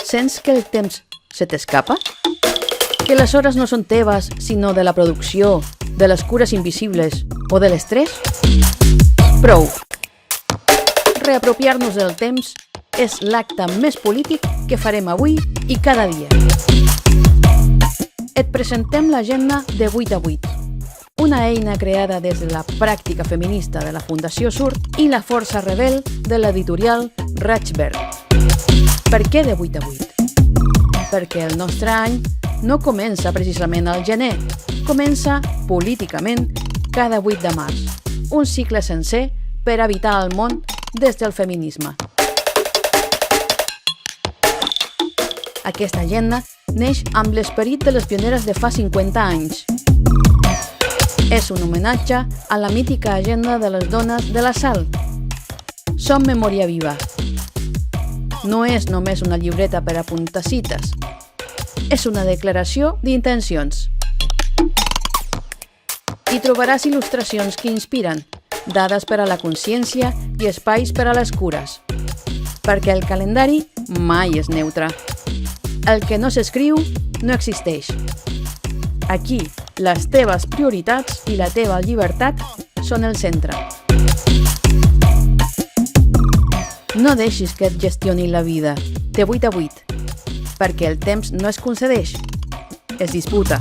Sents que el temps se t'escapa? Que les hores no són teves, sinó de la producció, de les cures invisibles o de l'estrès? Prou! Reapropiar-nos del temps és l'acte més polític que farem avui i cada dia. Et presentem l'agenda de 8 a 8, una eina creada des de la pràctica feminista de la Fundació Sur i la força rebel de l'editorial Rachberg. Per què de 8 a 8? Perquè el nostre any no comença precisament al gener, comença políticament cada 8 de març, un cicle sencer per habitar el món des del feminisme. Aquesta agenda neix amb l'esperit de les pioneres de fa 50 anys. És un homenatge a la mítica agenda de les dones de la Sal. Som memòria viva. No és només una llibreta per apuntar cites. És una declaració d'intencions. Hi trobaràs il·lustracions que inspiren, dades per a la consciència i espais per a les cures. Perquè el calendari mai és neutre. El que no s'escriu no existeix. Aquí, les teves prioritats i la teva llibertat són el centre. No deixis que et gestioni la vida de 8 a 8, perquè el temps no es concedeix, es disputa.